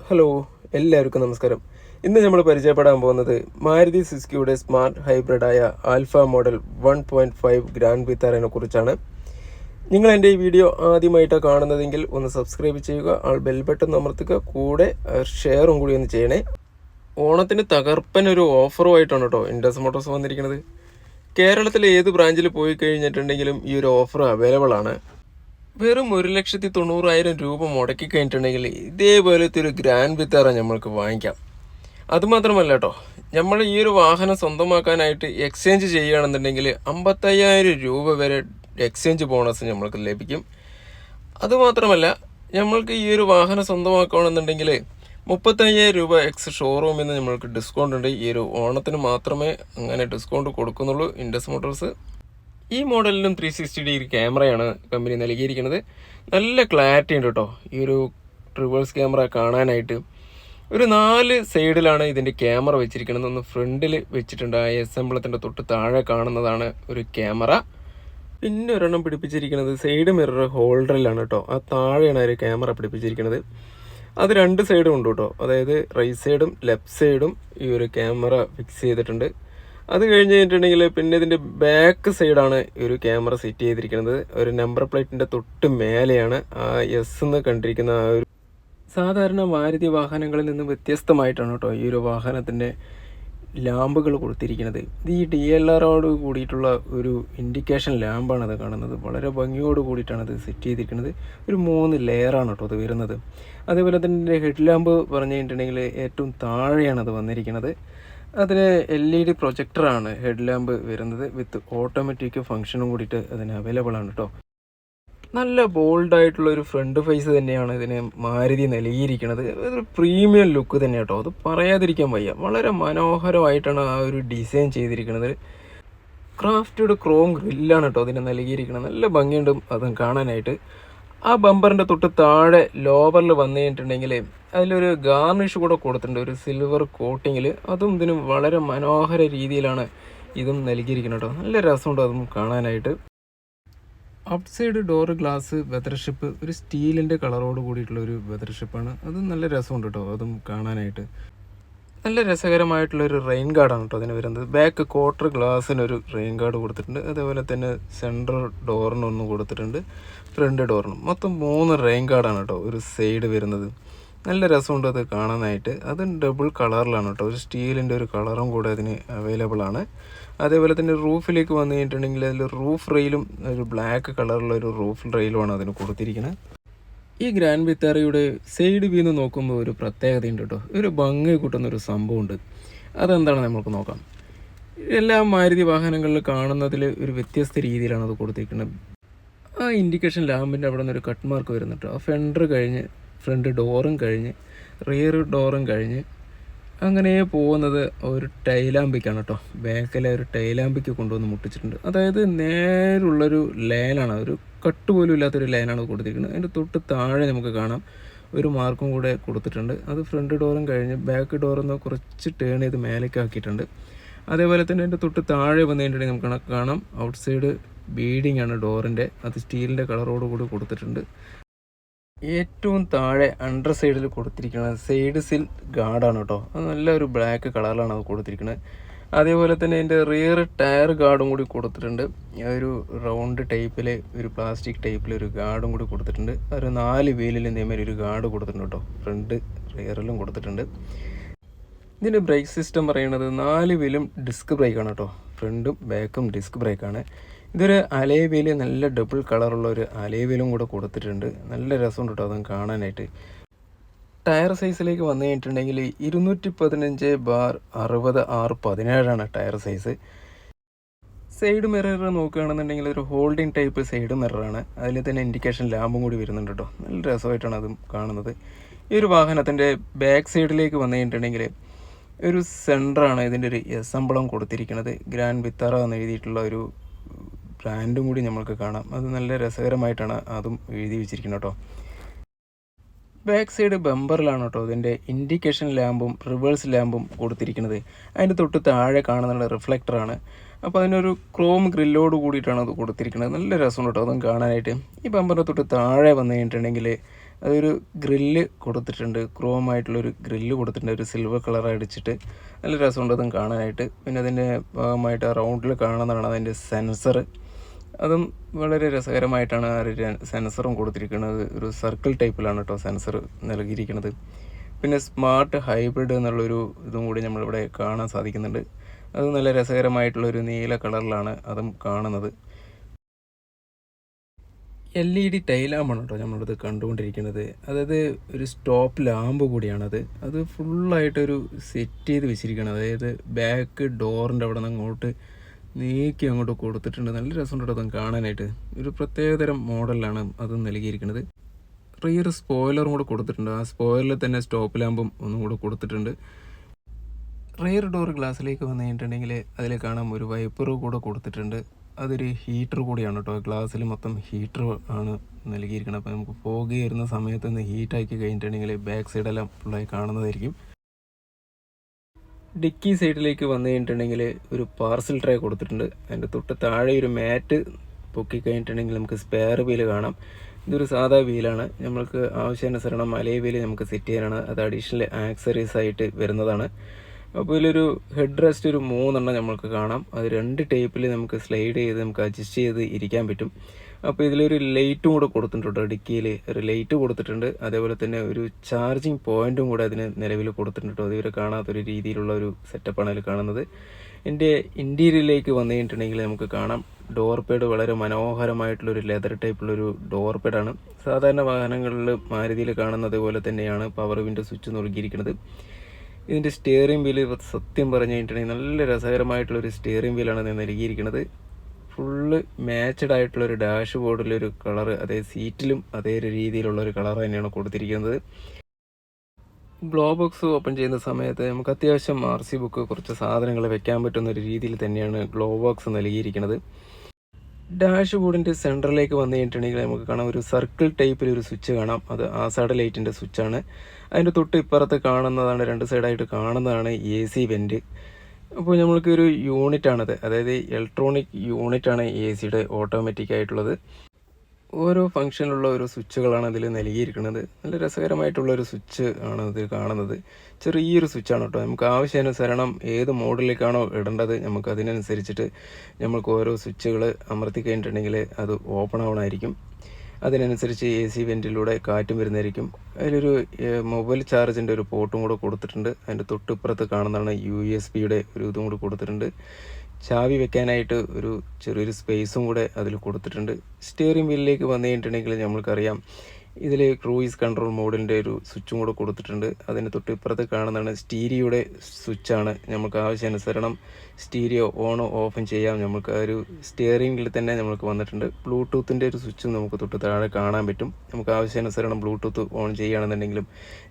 Hello, എല്ലാവർക്കും നമസ്കാരം. ഇന്ന് നമ്മൾ പരിചയപ്പെടാൻ പോകുന്നത് മാരുതി സുസുക്കിയുടെ സ്മാർട്ട് ഹൈബ്രിഡായ ആൽഫ മോഡൽ 1.5 ഗ്രാൻഡ് വിത്താറിനെ കുറിച്ചാണ്. നിങ്ങൾ എൻ്റെ ഈ വീഡിയോ ആദ്യമായിട്ടാണ് കാണുന്നതെങ്കിൽ ഒന്ന് സബ്സ്ക്രൈബ് ചെയ്യുക, ബെൽ ബട്ടൺ അമർത്തുക, കൂടെ ഷെയറും കൂടി ഒന്ന് ചെയ്യണേ. ഓണത്തിന് തകർപ്പൻ ഒരു ഓഫറുമായിട്ടാണ് കേട്ടോ ഇൻഡസ് മോട്ടോഴ്സ് വന്നിരിക്കുന്നത്. കേരളത്തിലെ ഏത് ബ്രാഞ്ചിൽ പോയി കഴിഞ്ഞിട്ടുണ്ടെങ്കിലും ഈ ഒരു ഓഫർ അവൈലബിൾ ആണ്. വെറും 1,90,000 രൂപ മുടക്കി കഴിഞ്ഞിട്ടുണ്ടെങ്കിൽ ഇതേപോലത്തെ ഒരു ഗ്രാൻഡ് വിത്താറ നമ്മൾക്ക് വാങ്ങിക്കാം. അതുമാത്രമല്ല കേട്ടോ, നമ്മൾ ഈ ഒരു വാഹനം സ്വന്തമാക്കാനായിട്ട് എക്സ്ചേഞ്ച് ചെയ്യുകയാണെന്നുണ്ടെങ്കിൽ 55,000 രൂപ വരെ എക്സ്ചേഞ്ച് ബോണസ് നമ്മൾക്ക് ലഭിക്കും. അതുമാത്രമല്ല, നമ്മൾക്ക് ഈ ഒരു വാഹനം സ്വന്തമാക്കുകയാണെന്നുണ്ടെങ്കിൽ 35,000 രൂപ എക്സ് ഷോറൂമിൽ നിന്ന് നമ്മൾക്ക് ഡിസ്കൗണ്ട് ഉണ്ട്. ഈ ഒരു ഓണത്തിന് മാത്രമേ അങ്ങനെ ഡിസ്കൗണ്ട് കൊടുക്കുന്നുള്ളൂ ഇൻഡസ് മോട്ടോഴ്സ്. ഈ മോഡലിലും 360 ഡിഗ്രി ക്യാമറയാണ് കമ്പനി നൽകിയിരിക്കുന്നത്. നല്ല ക്ലാരിറ്റി ഉണ്ട് കേട്ടോ ഈ ഒരു റിവേഴ്സ് ക്യാമറ കാണാനായിട്ട്. ഒരു 4 സൈഡിലാണ് ഇതിൻ്റെ ക്യാമറ വെച്ചിരിക്കുന്നത്. ഒന്ന് ഫ്രണ്ടിൽ വെച്ചിട്ടുണ്ട്, ആ എസംബ്ലത്തിൻ്റെ തൊട്ട് താഴെ കാണുന്നതാണ് ഒരു ക്യാമറ. പിന്നെ ഒരെണ്ണം പിടിപ്പിച്ചിരിക്കുന്നത് സൈഡ് മിറർ ഹോൾഡറിലാണ് കേട്ടോ. ആ താഴെയാണ് ഒരു ക്യാമറ പിടിപ്പിച്ചിരിക്കുന്നത്. അത് 2 സൈഡും ഉണ്ട് കേട്ടോ, അതായത് റൈറ്റ് സൈഡും ലെഫ്റ്റ് സൈഡും ഈ ഒരു ക്യാമറ ഫിക്സ് ചെയ്തിട്ടുണ്ട്. അത് കഴിഞ്ഞ് കഴിഞ്ഞിട്ടുണ്ടെങ്കിൽ പിന്നെ ഇതിൻ്റെ ബാക്ക് സൈഡാണ് ഈ ഒരു ക്യാമറ സെറ്റ് ചെയ്തിരിക്കുന്നത്. ഒരു നമ്പർ പ്ലേറ്റിൻ്റെ തൊട്ട് മേലെയാണ് ആ എസ് എന്ന് കണ്ടിരിക്കുന്ന ആ ഒരു. സാധാരണ മാരുതി വാഹനങ്ങളിൽ നിന്ന് വ്യത്യസ്തമായിട്ടാണ് കേട്ടോ ഈ ഒരു വാഹനത്തിൻ്റെ ലാമ്പുകൾ കൊടുത്തിരിക്കുന്നത്. ഇത് ഈ DLRോട് കൂടിയിട്ടുള്ള ഒരു ഇൻഡിക്കേഷൻ ലാമ്പാണ് അത് കാണുന്നത്. വളരെ ഭംഗിയോട് കൂടിയിട്ടാണ് അത് സെറ്റ് ചെയ്തിരിക്കുന്നത്. ഒരു 3 ലെയറാണ് കേട്ടോ അത് വരുന്നത്. അതേപോലെ തന്നെ ഹെഡ് ലാമ്പ് പറഞ്ഞു കഴിഞ്ഞിട്ടുണ്ടെങ്കിൽ ഏറ്റവും താഴെയാണ് അത് വന്നിരിക്കുന്നത്. അതിന് LED പ്രൊജക്ടറാണ് ഹെഡ് ലാമ്പ് വരുന്നത്. വിത്ത് ഓട്ടോമാറ്റിക് ഫംഗ്ഷനും കൂടിയിട്ട് അതിന് അവൈലബിൾ ആണ് കേട്ടോ. നല്ല ബോൾഡായിട്ടുള്ള ഒരു ഫ്രണ്ട് ഫേസ് തന്നെയാണ് ഇതിന് മാരുതി നൽകിയിരിക്കുന്നത്. ഒരു പ്രീമിയം ലുക്ക് തന്നെ കേട്ടോ, അത് പറയാതിരിക്കാൻ വയ്യ. വളരെ മനോഹരമായിട്ടാണ് ആ ഒരു ഡിസൈൻ ചെയ്തിരിക്കുന്നത്. ക്രാഫ്റ്റഡ് ക്രോം ഗ്രില്ലാണ് കേട്ടോ അതിന് നൽകിയിരിക്കുന്നത്. നല്ല ഭംഗിയുണ്ട് അതും കാണാനായിട്ട്. ആ ബമ്പറിൻ്റെ തൊട്ട് താഴെ ലോവറിൽ വന്നു കഴിഞ്ഞിട്ടുണ്ടെങ്കിൽ അതിലൊരു ഗാർണിഷ് കൂടെ കൊടുത്തിട്ടുണ്ട്, ഒരു സിൽവർ കോട്ടിങ്ങിൽ. അതും ഇതിന് വളരെ മനോഹര രീതിയിലാണ് ഇതും നൽകിയിരിക്കുന്നത് കേട്ടോ. നല്ല രസമുണ്ട് അതും കാണാനായിട്ട്. ഔട്ട് സൈഡ് ഡോറ് ഗ്ലാസ് വെതർഷിപ്പ് ഒരു സ്റ്റീലിൻ്റെ കളറോട് കൂടിയിട്ടുള്ള ഒരു വെതർഷിപ്പാണ്. അതും നല്ല രസമുണ്ട് കേട്ടോ അതും കാണാനായിട്ട്. നല്ല രസകരമായിട്ടുള്ളൊരു റെയിൻ ഗാർഡാണ് കേട്ടോ അതിന് വരുന്നത്. ബാക്ക് ക്വാർട്ടർ ഗ്ലാസ്സിനൊരു റെയിൻ ഗാർഡ് കൊടുത്തിട്ടുണ്ട്. അതേപോലെ തന്നെ സെൻട്രൽ ഡോറിനൊന്ന് കൊടുത്തിട്ടുണ്ട്, ഫ്രണ്ട് ഡോറിനും. മൊത്തം 3 റെയിൻ ഗാർഡാണ് കേട്ടോ ഒരു സൈഡ് വരുന്നത്. നല്ല രസമുണ്ട് അത് കാണാനായിട്ട്. അതും ഡബിൾ കളറിലാണ് കേട്ടോ, ഒരു സ്റ്റീലിൻ്റെ ഒരു കളറും കൂടെ അതിന് അവൈലബിൾ ആണ്. അതേപോലെ തന്നെ റൂഫിലേക്ക് വന്നു കഴിഞ്ഞിട്ടുണ്ടെങ്കിൽ അതിൽ റൂഫ് റെയിലും ഒരു ബ്ലാക്ക് കളറുള്ള ഒരു റൂഫ് റെയിലുമാണ് അതിന് കൊടുത്തിരിക്കുന്നത്. ഈ ഗ്രാൻഡ് വിത്താറയുടെ സൈഡ് വ്യൂ നോക്കുമ്പോൾ ഒരു പ്രത്യേകതയുണ്ട് കേട്ടോ, ഒരു ഭംഗി കൂട്ടുന്നൊരു സംഭവമുണ്ട്. അതെന്താണ് നമുക്ക് നോക്കാം. എല്ലാ മാരുതി വാഹനങ്ങളിൽ കാണുന്നതിൽ ഒരു വ്യത്യസ്ത രീതിയിലാണ് അത് കൊടുത്തിരിക്കുന്നത്. ആ ഇൻഡിക്കേഷൻ ലാമ്പിൻ്റെ അവിടെ നിന്ന് ഒരു കട്ട് മാർക്ക് വരുന്നുണ്ട്. ആ ഫെൻഡർ കഴിഞ്ഞ് ഫ്രണ്ട് ഡോറും കഴിഞ്ഞ് റിയർ ഡോറും കഴിഞ്ഞ് അങ്ങനെ പോകുന്നത് ഒരു ടൈലാമ്പിക്കാണ് കേട്ടോ. ബാക്കിലെ ഒരു ടൈലാമ്പിക്ക് കൊണ്ടുവന്ന് മുട്ടിച്ചിട്ടുണ്ട്. അതായത് നേരുള്ളൊരു ലൈനാണ്, ഒരു കട്ട് പോലും ഇല്ലാത്തൊരു ലൈനാണ് കൊടുത്തിരിക്കുന്നത്. അതിൻ്റെ തൊട്ട് താഴെ നമുക്ക് കാണാം ഒരു മാർക്കും കൂടെ കൊടുത്തിട്ടുണ്ട്. അത് ഫ്രണ്ട് ഡോറും കഴിഞ്ഞ് ബാക്ക് ഡോറിന്ന് കുറച്ച് ടേൺ ചെയ്ത് മേലേക്ക് ആക്കിയിട്ടുണ്ട്. അതേപോലെ തന്നെ അതിൻ്റെ തൊട്ട് താഴെ വന്നു കഴിഞ്ഞിട്ടുണ്ടെങ്കിൽ നമുക്ക് കാണാം ഔട്ട് സൈഡ് ബീഡിങ് ആണ് ഡോറിൻ്റെ. അത് സ്റ്റീലിൻ്റെ കളറോട് കൂടി കൊടുത്തിട്ടുണ്ട്. ഏറ്റവും താഴെ അണ്ടർ സൈഡിൽ കൊടുത്തിരിക്കുന്നത് സൈഡ് സിൽ ഗാർഡാണ് കേട്ടോ. അത് നല്ലൊരു ബ്ലാക്ക് കളറിലാണ് അത് കൊടുത്തിരിക്കുന്നത്. അതേപോലെ തന്നെ അതിൻ്റെ റിയർ ടയർ ഗാർഡും കൂടി കൊടുത്തിട്ടുണ്ട്. ഒരു റൗണ്ട് ടൈപ്പിൽ ഒരു പ്ലാസ്റ്റിക് ടൈപ്പിൽ ഒരു ഗാർഡും കൂടി കൊടുത്തിട്ടുണ്ട്. ഒരു 4 വീലിൽ ഇതേമാതിരി ഒരു ഗാർഡ് കൊടുത്തിട്ടുണ്ട് കേട്ടോ. ഫ്രണ്ട് റിയറിലും കൊടുത്തിട്ടുണ്ട്. ഇതിൻ്റെ ബ്രേക്ക് സിസ്റ്റം പറയുന്നത് 4 വീലും ഡിസ്ക് ബ്രേക്കാണ് കേട്ടോ. ഫ്രണ്ടും ബാക്കും ഡിസ്ക് ബ്രേക്കാണ്. ഇതൊരു അലോയ് വീല്, നല്ല ഡബിൾ കളറുള്ള ഒരു അലോയ് വീലും കൂടെ കൊടുത്തിട്ടുണ്ട്. നല്ല രസമുണ്ട് കേട്ടോ അതും കാണാനായിട്ട്. ടയർ സൈസിലേക്ക് വന്നു കഴിഞ്ഞിട്ടുണ്ടെങ്കിൽ 215/60/17 ടയർ സൈസ്. സൈഡ് മിറർ നോക്കുകയാണെന്നുണ്ടെങ്കിൽ ഒരു ഹോൾഡിംഗ് ടൈപ്പ് സൈഡ് മിററാണ്. അതിൽ തന്നെ ഇൻഡിക്കേഷൻ ലാമ്പും കൂടി വരുന്നുണ്ട് കേട്ടോ. നല്ല രസമായിട്ടാണ് അതും കാണുന്നത്. ഈ ഒരു വാഹനത്തിൻ്റെ ബാക്ക് സൈഡിലേക്ക് വന്നു കഴിഞ്ഞിട്ടുണ്ടെങ്കിൽ ഒരു സെൻറ്ററാണ് ഇതിൻ്റെ ഒരു എസംബ്ലം കൊടുത്തിരിക്കുന്നത്. ഗ്രാൻഡ് വിത്താറ എന്ന് എഴുതിയിട്ടുള്ള ഒരു ബ്രാൻഡും കൂടി നമ്മൾക്ക് കാണാം. അത് നല്ല രസകരമായിട്ടാണ് അതും എഴുതി വെച്ചിരിക്കുന്നത് കേട്ടോ. ബാക്ക് സൈഡ് ബമ്പറിലാണ് കേട്ടോ ഇതിൻ്റെ ഇൻഡിക്കേഷൻ ലാമ്പും റിവേഴ്സ് ലാമ്പും കൊടുത്തിരിക്കുന്നത്. അതിൻ്റെ തൊട്ട് താഴെ കാണുന്ന റിഫ്ലക്ടറാണ്. അപ്പോൾ അതിനൊരു ക്രോം ഗ്രില്ലോട് കൂടിയിട്ടാണ് അത് കൊടുത്തിരിക്കുന്നത്. നല്ല രസമുണ്ട് കേട്ടോ അതും കാണാനായിട്ട്. ഈ ബമ്പറിൻ്റെ തൊട്ട് താഴെ വന്നു കഴിഞ്ഞിട്ടുണ്ടെങ്കിൽ അതൊരു ഗ്രില്ല് കൊടുത്തിട്ടുണ്ട്, ക്രോം ആയിട്ടുള്ളൊരു ഗ്രില്ല് കൊടുത്തിട്ടുണ്ട്, ഒരു സിൽവർ കളർ അടിച്ചിട്ട് നല്ല രസമുണ്ട് അതും കാണാനായിട്ട്. പിന്നെ അതിൻ്റെ ഭാഗമായിട്ട് ആ റൗണ്ടിൽ കാണുന്നതാണ് അതിൻ്റെ സെൻസർ. അതും വളരെ രസകരമായിട്ടാണ് ആ ഒരു സെൻസറും കൊടുത്തിരിക്കുന്നത്. ഒരു സർക്കിൾ ടൈപ്പിലാണ് കേട്ടോ സെൻസർ നൽകിയിരിക്കുന്നത്. പിന്നെ സ്മാർട്ട് ഹൈബ്രിഡ് എന്നുള്ളൊരു ഇതും കൂടി നമ്മളിവിടെ കാണാൻ സാധിക്കുന്നുണ്ട്. അത് നല്ല രസകരമായിട്ടുള്ളൊരു നീല കളറിലാണ് അതും കാണുന്നത്. LED ടൈലാമ്പാണ് കേട്ടോ നമ്മളിത് കണ്ടുകൊണ്ടിരിക്കുന്നത്. അതായത് ഒരു സ്റ്റോപ്പ് ലാമ്പ് കൂടിയാണത്. അത് ഫുള്ളായിട്ടൊരു സെറ്റ് ചെയ്ത് വെച്ചിരിക്കുകയാണ്. അതായത് ബാക്ക് ഡോറിൻ്റെ അവിടെ നിന്ന് അങ്ങോട്ട് നീക്കി അങ്ങോട്ട് കൊടുത്തിട്ടുണ്ട്. നല്ല രസമുണ്ട് കേട്ടോ അതും കാണാനായിട്ട്. ഒരു പ്രത്യേകതരം മോഡലിലാണ് അത് നൽകിയിരിക്കുന്നത്. റിയർ സ്പോയിലറും കൂടെ കൊടുത്തിട്ടുണ്ട്. ആ സ്പോയിലറിൽ തന്നെ സ്റ്റോപ്പ് ലാമ്പും ഒന്നും കൂടെ കൊടുത്തിട്ടുണ്ട്. റിയർ ഡോർ ഗ്ലാസ്സിലേക്ക് വന്നു കഴിഞ്ഞിട്ടുണ്ടെങ്കിൽ അതിൽ കാണാം ഒരു വൈപ്പർ കൂടെ കൊടുത്തിട്ടുണ്ട്. അതൊരു ഹീറ്റർ കൂടിയാണ് കേട്ടോ. ഗ്ലാസ്സിൽ മൊത്തം ഹീറ്റർ ആണ് നൽകിയിരിക്കുന്നത്. അപ്പോൾ നമുക്ക് ഫോഗ് വരുന്ന സമയത്ത് ഒന്ന് ഹീറ്റാക്കി കഴിഞ്ഞിട്ടുണ്ടെങ്കിൽ ബാക്ക് സൈഡെല്ലാം ഫുള്ളായി കാണുന്നതായിരിക്കും. ഡിക്കി സൈഡിലേക്ക് വന്നു കഴിഞ്ഞിട്ടുണ്ടെങ്കിൽ ഒരു പാർസൽ ട്രേ കൊടുത്തിട്ടുണ്ട്. അതിൻ്റെ തൊട്ട് താഴെ ഒരു മാറ്റ് പൊക്കി കഴിഞ്ഞിട്ടുണ്ടെങ്കിൽ നമുക്ക് സ്പെയർ വീല് കാണാം. ഇതൊരു സാധാ വീലാണ്. നമ്മൾക്ക് ആവശ്യാനുസരണം അലേ വീല് നമുക്ക് സെറ്റ് ചെയ്യാനാണ്. അത് അഡീഷണൽ ആക്സറീസ് ആയിട്ട് വരുന്നതാണ്. അപ്പോൾ ഇതിലൊരു ഹെഡ് റെസ്റ്റ് ഒരു 3 നമ്മൾക്ക് കാണാം. അത് 2 ടൈപ്പിൽ നമുക്ക് സ്ലൈഡ് ചെയ്ത് നമുക്ക് അഡ്ജസ്റ്റ് ചെയ്ത് ഇരിക്കാൻ പറ്റും. അപ്പോൾ ഇതിലൊരു ലൈറ്റും കൂടെ കൊടുത്തിട്ടുണ്ട്. ഡിക്കിയിൽ ഒരു ലൈറ്റ് കൊടുത്തിട്ടുണ്ട്. അതേപോലെ തന്നെ ഒരു ചാർജിങ് പോയിൻറ്റും കൂടെ അതിന് നിലവിൽ കൊടുത്തിട്ടുണ്ട്. അതുവരെ കാണാത്തൊരു രീതിയിലുള്ള ഒരു സെറ്റപ്പാണ് അതിൽ കാണുന്നത്. എൻ്റെ ഇൻറ്റീരിയറിലേക്ക് വന്നു കഴിഞ്ഞിട്ടുണ്ടെങ്കിൽ നമുക്ക് കാണാം ഡോർ പേഡ് വളരെ മനോഹരമായിട്ടുള്ളൊരു ലെതർ ടൈപ്പുള്ളൊരു ഡോർ പേഡാണ്. സാധാരണ വാഹനങ്ങളിൽ മാരുതിയിൽ കാണുന്നത് പോലെ തന്നെയാണ് പവർ വിൻഡോ സ്വിച്ച് നൽകിയിരിക്കുന്നത്. ഇതിൻ്റെ സ്റ്റിയറിംഗ് വീല് സത്യം പറഞ്ഞു കഴിഞ്ഞിട്ടുണ്ടെങ്കിൽ നല്ല രസകരമായിട്ടുള്ളൊരു സ്റ്റിയറിംഗ് വീലാണ് നൽകിയിരിക്കുന്നത്. ഫുള്ള് മാച്ച്ഡ് ആയിട്ടുള്ളൊരു ഡാഷ് ബോർഡിലൊരു കളറ്, അതേ സീറ്റിലും അതേ രീതിയിലുള്ളൊരു കളർ തന്നെയാണ് കൊടുത്തിരിക്കുന്നത്. ഗ്ലോ ബോക്സ് ഓപ്പൺ ചെയ്യുന്ന സമയത്ത് നമുക്ക് അത്യാവശ്യം RC ബുക്ക് കുറച്ച് സാധനങ്ങൾ വെക്കാൻ പറ്റുന്ന ഒരു രീതിയിൽ തന്നെയാണ് ഗ്ലോ ബോക്സ് നൽകിയിരിക്കുന്നത്. ഡാഷ് ബോർഡിൻ്റെ സെൻറ്ററിലേക്ക് വന്നു കഴിഞ്ഞിട്ടുണ്ടെങ്കിൽ നമുക്ക് കാണാം ഒരു സർക്കിൾ ടൈപ്പിൽ ഒരു സ്വിച്ച് കാണാം. അത് ആസാഡ് ലൈറ്റിൻ്റെ സ്വിച്ചാണ്. അതിൻ്റെ തൊട്ട് ഇപ്പുറത്ത് കാണുന്നതാണ്, 2 സൈഡായിട്ട് കാണുന്നതാണ് AC വെൻറ്റ്. അപ്പോൾ നമ്മൾക്ക് ഒരു യൂണിറ്റാണത്, അതായത് ഇലക്ട്രോണിക് യൂണിറ്റാണ് AC ഓട്ടോമാറ്റിക് ആയിട്ടുള്ളത്. ഓരോ ഫംഗ്ഷനിലുള്ള ഓരോ സ്വിച്ചുകളാണ് അതിൽ നൽകിയിരിക്കുന്നത്. നല്ല രസകരമായിട്ടുള്ളൊരു സ്വിച്ച് ആണ് ഇത് കാണുന്നത്. ചെറിയൊരു സ്വിച്ചാണ് കേട്ടോ. നമുക്ക് ആവശ്യാനുസരണം ഏത് മോഡലിലേക്കാണോ ഇടേണ്ടത് നമുക്ക് അതിനനുസരിച്ചിട്ട് നമുക്ക് ഓരോ സ്വിച്ചുകൾ അമർത്തി കഴിഞ്ഞിട്ടുണ്ടെങ്കിൽ അത് ഓപ്പൺ ആവണമായിരിക്കും. അതിനനുസരിച്ച് AC വെൻറ്റിലൂടെ കാറ്റും വരുന്നതായിരിക്കും. അതിലൊരു മൊബൈൽ ചാർജിൻ്റെ ഒരു പോർട്ടും കൂടെ കൊടുത്തിട്ടുണ്ട്. അതിൻ്റെ തൊട്ടിപ്പുറത്ത് കാണുന്നതാണ് USB ഒരു ഇതും കൂടി കൊടുത്തിട്ടുണ്ട്. ചാവി വെക്കാനായിട്ട് ഒരു ചെറിയൊരു സ്പേസും കൂടെ അതിൽ കൊടുത്തിട്ടുണ്ട്. സ്റ്റിയറിംഗ് വീലിലേക്ക് വന്നു കഴിഞ്ഞിട്ടുണ്ടെങ്കിൽ നമ്മൾക്കറിയാം ഇതിൽ ക്രൂയിസ് കൺട്രോൾ മോഡിൻ്റെ ഒരു സ്വിച്ചും കൂടെ കൊടുത്തിട്ടുണ്ട്. അതിന് തൊട്ട് ഇപ്പുറത്ത് കാണുന്നതാണ് സ്റ്റീരിയോയുടെ സ്വിച്ചാണ്. നമുക്ക് ആവശ്യാനുസരണം സ്റ്റീരിയോ ഓണോ ഓഫും ചെയ്യാം. നമുക്ക് ആ ഒരു സ്റ്റിയറിംഗിൽ തന്നെ നമുക്ക് വന്നിട്ടുണ്ട്. ബ്ലൂടൂത്തിൻ്റെ ഒരു സ്വിച്ചും നമുക്ക് തൊട്ട് താഴെ കാണാൻ പറ്റും. നമുക്ക് ആവശ്യാനുസരണം ബ്ലൂടൂത്ത് ഓൺ ചെയ്യുകയാണെന്നുണ്ടെങ്കിലും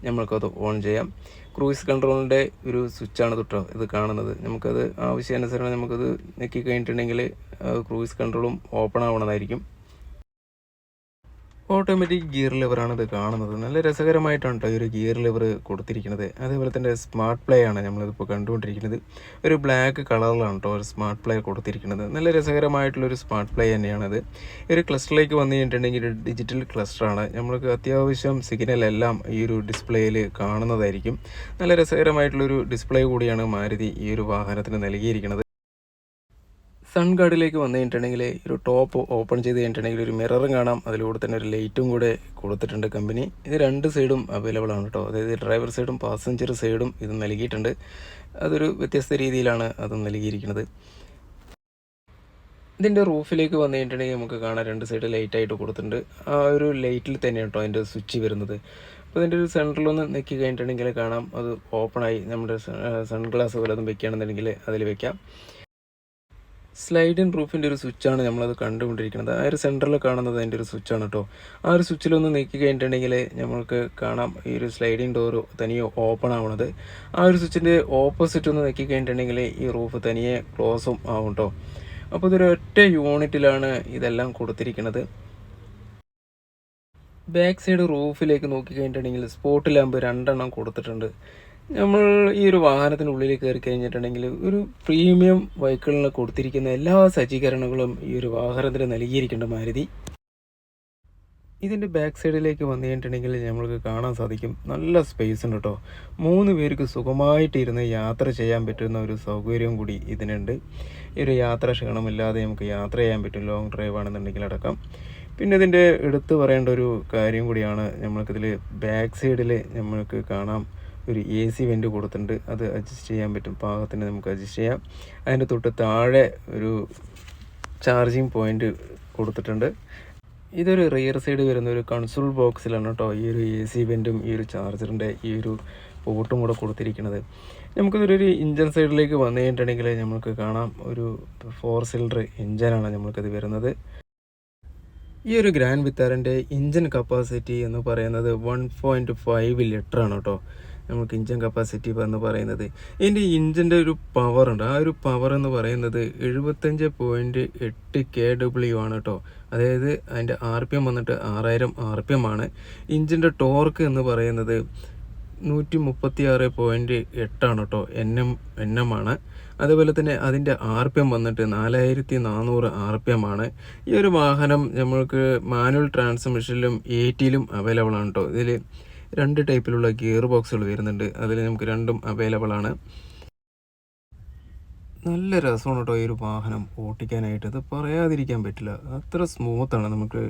നമ്മൾക്കത് ഓൺ ചെയ്യാം. ക്രൂയിസ് കൺട്രോളിൻ്റെ ഒരു സ്വിച്ചാണ് തൊട്ടോ ഇത് കാണുന്നത്. നമുക്കത് ആവശ്യാനുസരണം നമുക്കത് ഞെക്കി കഴിഞ്ഞിട്ടുണ്ടെങ്കിൽ ക്രൂയിസ് കൺട്രോളും ഓപ്പൺ ആവണതായിരിക്കും. ഓട്ടോമാറ്റിക് ഗിയർ ലിവറാണ് ഇത് കാണുന്നത്. നല്ല രസകരമായിട്ടാണ് കേട്ടോ ഈ ഒരു ഗിയർ ലിവർ കൊടുത്തിരിക്കുന്നത്. അതേപോലെ തന്നെ സ്മാർട്ട് പ്ലേ ആണ് നമ്മളിതിപ്പോൾ കണ്ടുകൊണ്ടിരിക്കുന്നത്. ഒരു ബ്ലാക്ക് കളറിലാണ് കേട്ടോ ഒരു സ്മാർട്ട് പ്ലേ കൊടുത്തിരിക്കുന്നത്. നല്ല രസകരമായിട്ടുള്ളൊരു സ്മാർട്ട് പ്ലേ തന്നെയാണത്. ഈ ഒരു ക്ലസ്റ്ററിലേക്ക് വന്നു കഴിഞ്ഞിട്ടുണ്ടെങ്കിൽ ഒരു ഡിജിറ്റൽ ക്ലസ്റ്ററാണ്. നമ്മൾക്ക് അത്യാവശ്യം സിഗ്നൽ എല്ലാം ഈ ഒരു ഡിസ്പ്ലേയിൽ കാണുന്നതായിരിക്കും. നല്ല രസകരമായിട്ടുള്ളൊരു ഡിസ്പ്ലേ കൂടിയാണ് മാരുതി ഈ ഒരു വാഹനത്തിന് നൽകിയിരിക്കുന്നത്. സൺ ഗാർഡിലേക്ക് വന്നു കഴിഞ്ഞിട്ടുണ്ടെങ്കിൽ ഒരു ടോപ്പ് ഓപ്പൺ ചെയ്ത് കഴിഞ്ഞിട്ടുണ്ടെങ്കിൽ ഒരു മിററും കാണാം. അതിലൂടെ തന്നെ ഒരു ലൈറ്റും കൂടെ കൊടുത്തിട്ടുണ്ട് കമ്പനി. ഇത് 2 സൈഡും അവൈലബിൾ ആണ് കേട്ടോ. അതായത് ഡ്രൈവർ സൈഡും പാസഞ്ചർ സൈഡും ഇത് നൽകിയിട്ടുണ്ട്. അതൊരു വ്യത്യസ്ത രീതിയിലാണ് അത് നൽകിയിരിക്കുന്നത്. ഇതിൻ്റെ റൂഫിലേക്ക് വന്നു കഴിഞ്ഞിട്ടുണ്ടെങ്കിൽ നമുക്ക് കാണാം 2 സൈഡ് ലൈറ്റായിട്ട് കൊടുത്തിട്ടുണ്ട്. ആ ഒരു ലൈറ്റിൽ തന്നെയാണ് കേട്ടോ അതിൻ്റെ സ്വിച്ച് വരുന്നത്. അപ്പോൾ ഇതിൻ്റെ ഒരു സെൻറ്ററിലൊന്ന് നെക്കി കഴിഞ്ഞിട്ടുണ്ടെങ്കിൽ കാണാം അത് ഓപ്പണായി. നമ്മുടെ സൺഗ്ലാസ് വല്ലതും വെക്കുകയാണെന്നുണ്ടെങ്കിൽ അതിൽ വെക്കാം. സ്ലൈഡിൻ റൂഫിൻ്റെ ഒരു സ്വിച്ചാണ് നമ്മളത് കണ്ടുകൊണ്ടിരിക്കുന്നത്. ആ ഒരു സെൻറ്ററിൽ കാണുന്നത് അതിൻ്റെ ഒരു സ്വിച്ചാണ് കേട്ടോ. ആ ഒരു സ്വിച്ചിലൊന്ന് നീക്കി കഴിഞ്ഞിട്ടുണ്ടെങ്കിൽ നമ്മൾക്ക് കാണാം ഈ ഒരു സ്ലൈഡിങ് ഡോർ തനിയെ ഓപ്പൺ ആവണത്. ആ ഒരു സ്വിച്ചിൻ്റെ ഓപ്പോസിറ്റ് ഒന്ന് നീക്കി കഴിഞ്ഞിട്ടുണ്ടെങ്കിൽ ഈ റൂഫ് തനിയെ ക്ലോസും ആവും കേട്ടോ. അപ്പോൾ ഇതൊരു ഒറ്റ യൂണിറ്റിലാണ് ഇതെല്ലാം കൊടുത്തിരിക്കുന്നത്. ബാക്ക് സൈഡ് റൂഫിലേക്ക് നോക്കി കഴിഞ്ഞിട്ടുണ്ടെങ്കിൽ സ്പോട്ട് ലാമ്പ് 2 കൊടുത്തിട്ടുണ്ട്. നമ്മൾ ഈ ഒരു വാഹനത്തിനുള്ളിൽ കയറി കഴിഞ്ഞിട്ടുണ്ടെങ്കിൽ ഒരു പ്രീമിയം വെഹിക്കിളിന് കൊടുത്തിരിക്കുന്ന എല്ലാ സജ്ജീകരണങ്ങളും ഈ ഒരു വാഹനത്തിന് നൽകിയിരിക്കേണ്ട മാരുതി. ഇതിൻ്റെ ബാക്ക് സൈഡിലേക്ക് വന്നു കഴിഞ്ഞിട്ടുണ്ടെങ്കിൽ നമ്മൾക്ക് കാണാൻ സാധിക്കും നല്ല സ്പേസ് ഉണ്ട് കേട്ടോ. 3 പേർക്ക് സുഖമായിട്ട് ഇരുന്ന് യാത്ര ചെയ്യാൻ പറ്റുന്ന ഒരു സൗകര്യവും കൂടി ഇതിനുണ്ട്. ഈ ഒരു യാത്ര ക്ഷീണമില്ലാതെ നമുക്ക് യാത്ര ചെയ്യാൻ പറ്റും, ലോങ് ഡ്രൈവ് ആണെന്നുണ്ടെങ്കിൽ അടക്കം. പിന്നെ ഇതിൻ്റെ എടുത്തു പറയേണ്ട ഒരു കാര്യം കൂടിയാണ്, നമ്മൾക്കിതിൽ ബാക്ക് സൈഡിൽ നമ്മൾക്ക് കാണാം ഒരു AC വെൻ്റ് കൊടുത്തിട്ടുണ്ട്. അത് അഡ്ജസ്റ്റ് ചെയ്യാൻ പറ്റും, പാകത്തിന് നമുക്ക് അഡ്ജസ്റ്റ് ചെയ്യാം. അതിൻ്റെ തൊട്ട് താഴെ ഒരു ചാർജിങ് പോയിൻ്റ് കൊടുത്തിട്ടുണ്ട്. ഇതൊരു റിയർ സൈഡ് വരുന്ന ഒരു കൺസോൾ ബോക്സിലാണ് കേട്ടോ ഈ ഒരു AC വെൻറ്റും ഈ ഒരു ചാർജറിൻ്റെ ഈ ഒരു പോർട്ടും കൂടെ കൊടുത്തിരിക്കുന്നത്. നമുക്കിതൊരു ഇഞ്ചൻ സൈഡിലേക്ക് വന്നു കഴിഞ്ഞിട്ടുണ്ടെങ്കിൽ നമുക്ക് കാണാം ഒരു 4 സിലിണ്ടർ എഞ്ചിനാണ് നമ്മൾക്കത് വരുന്നത്. ഈ ഒരു ഗ്രാൻഡ് വിത്താറിൻ്റെ ഇഞ്ചൻ കപ്പാസിറ്റി എന്ന് പറയുന്നത് 1.5 ലിറ്ററാണ് കേട്ടോ. നമുക്ക് ഇഞ്ചൻ കപ്പാസിറ്റി എന്ന് പറയുന്നത്. ഇതിൻ്റെ ഇഞ്ചിൻ്റെ ഒരു പവർ ഉണ്ട്. ആ ഒരു പവർ എന്ന് പറയുന്നത് 75.8 kW ആണ് കേട്ടോ. അതായത് അതിൻ്റെ RPM വന്നിട്ട് 6000 RPM ആണ്. ഇഞ്ചിൻ്റെ ടോർക്ക് എന്ന് പറയുന്നത് 136.8 ആണ് കേട്ടോ. NM ആണ്. അതുപോലെ തന്നെ അതിൻ്റെ RPM വന്നിട്ട് 4400 RPM ആണ്. ഈ ഒരു വാഹനം നമ്മൾക്ക് മാനുവൽ ട്രാൻസ്മിഷനിലും ATയിലും അവൈലബിൾ ആണ് കേട്ടോ. ഇതിൽ 2 ടൈപ്പിലുള്ള ഗിയർ ബോക്സുകൾ വരുന്നുണ്ട്. അതിൽ നമുക്ക് രണ്ടും അവൈലബിൾ ആണ്. നല്ല രസമാണ് കേട്ടോ ഈ ഒരു വാഹനം ഓട്ടിക്കാനായിട്ട്. അത് പറയാതിരിക്കാൻ പറ്റില്ല, അത്ര സ്മൂത്താണ്. നമുക്ക്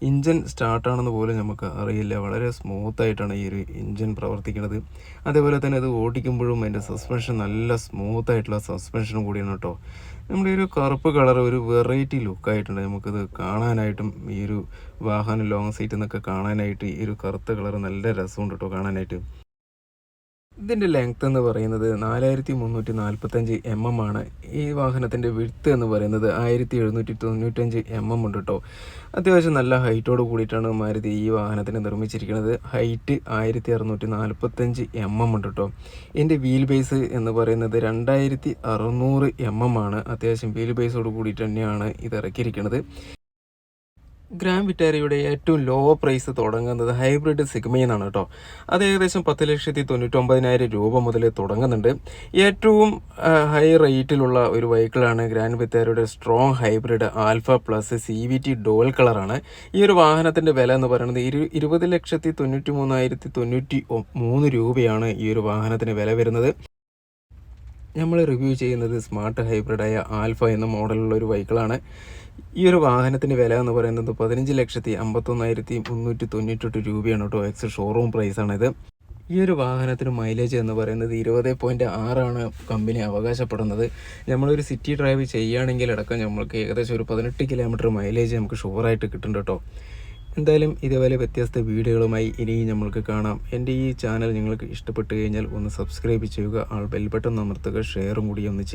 ഇഞ്ചൻ സ്റ്റാർട്ടാണെന്ന് പോലും നമുക്ക് അറിയില്ല. വളരെ സ്മൂത്തായിട്ടാണ് ഈ ഒരു ഇഞ്ചൻ പ്രവർത്തിക്കുന്നത്. അതേപോലെ തന്നെ അത് ഓടിക്കുമ്പോഴും അതിൻ്റെ സസ്പെൻഷൻ നല്ല സ്മൂത്തായിട്ടുള്ള സസ്പെൻഷനും കൂടിയാണ് കേട്ടോ. നമ്മുടെ ഒരു കറുപ്പ് കളർ ഒരു വെറൈറ്റി ലുക്കായിട്ടുണ്ട് നമുക്കിത് കാണാനായിട്ടും. ഈ ഒരു വാഹനം ലോങ് സീറ്റിൽ നിന്നൊക്കെ കാണാനായിട്ട് ഈ ഒരു കറുത്ത കളർ നല്ല രസമുണ്ട് കേട്ടോ കാണാനായിട്ട്. ഇതിൻ്റെ ലെങ്ത്ത് എന്ന് പറയുന്നത് 4345 mm ആണ്. ഈ വാഹനത്തിൻ്റെ വിഡ്ത്ത് എന്ന് പറയുന്നത് 1795 mm ഉണ്ട് കേട്ടോ. അത്യാവശ്യം നല്ല ഹൈറ്റോട് കൂടിയിട്ടാണ് മാരുതി ഈ വാഹനത്തിന് നിർമ്മിച്ചിരിക്കുന്നത്. ഹൈറ്റ് 1645 mm ഉണ്ട് കേട്ടോ. ഇതിൻ്റെ വീൽ ബേസ് എന്ന് പറയുന്നത് 2600 mm ആണ്. അത്യാവശ്യം വീൽ ബേസോട് കൂടിയിട്ട് തന്നെയാണ് ഇത് ഇറക്കിയിരിക്കുന്നത്. ഗ്രാൻഡ് വിറ്റാരയുടെ ഏറ്റവും ലോ പ്രൈസ് തുടങ്ങുന്നത് ഹൈബ്രിഡ് സിഗ്മയെന്നാണ് കേട്ടോ. അത് ഏകദേശം 10,99,000 രൂപ മുതൽ തുടങ്ങുന്നുണ്ട്. ഏറ്റവും ഹൈ റേറ്റിലുള്ള ഒരു വെഹിക്കിളാണ് ഗ്രാൻഡ് വിറ്റാരയുടെ strong hybrid alpha plus CVT dual കളറാണ്. ഈ ഒരു വാഹനത്തിൻ്റെ വില എന്ന് പറയുന്നത് 20,93,093 രൂപയാണ് ഈ ഒരു വാഹനത്തിന് വില വരുന്നത്. നമ്മൾ റിവ്യൂ ചെയ്യുന്നത് സ്മാർട്ട് ഹൈബ്രിഡായ ആൽഫ എന്ന മോഡലുള്ള ഒരു വെഹിക്കിളാണ്. ഈ ഒരു വാഹനത്തിൻ്റെ വില എന്ന് പറയുന്നത് 15,51,398 രൂപയാണ് കേട്ടോ. എക്സ് ഷോറൂം പ്രൈസാണിത്. ഈ ഒരു വാഹനത്തിന് മൈലേജ് എന്ന് പറയുന്നത് 20.6 ആണ് കമ്പനി അവകാശപ്പെടുന്നത്. നമ്മളൊരു സിറ്റി ഡ്രൈവ് ചെയ്യുകയാണെങ്കിൽ അടക്കം നമ്മൾക്ക് ഏകദേശം ഒരു 18 കിലോമീറ്റർ മൈലേജ് നമുക്ക് ഷുവറായിട്ട് കിട്ടുന്നുണ്ട് കേട്ടോ. എന്തായാലും ഇതേപോലെ വ്യത്യസ്ത വീഡിയോകളുമായി ഇനിയും നമ്മൾക്ക് കാണാം. എൻ്റെ ഈ ചാനൽ നിങ്ങൾക്ക് ഇഷ്ടപ്പെട്ട് കഴിഞ്ഞാൽ ഒന്ന് സബ്സ്ക്രൈബ് ചെയ്യുക, ബെൽ ബട്ടൺ അമർത്തുക, ഷെയറും കൂടി ഒന്ന് ചെയ്യുക.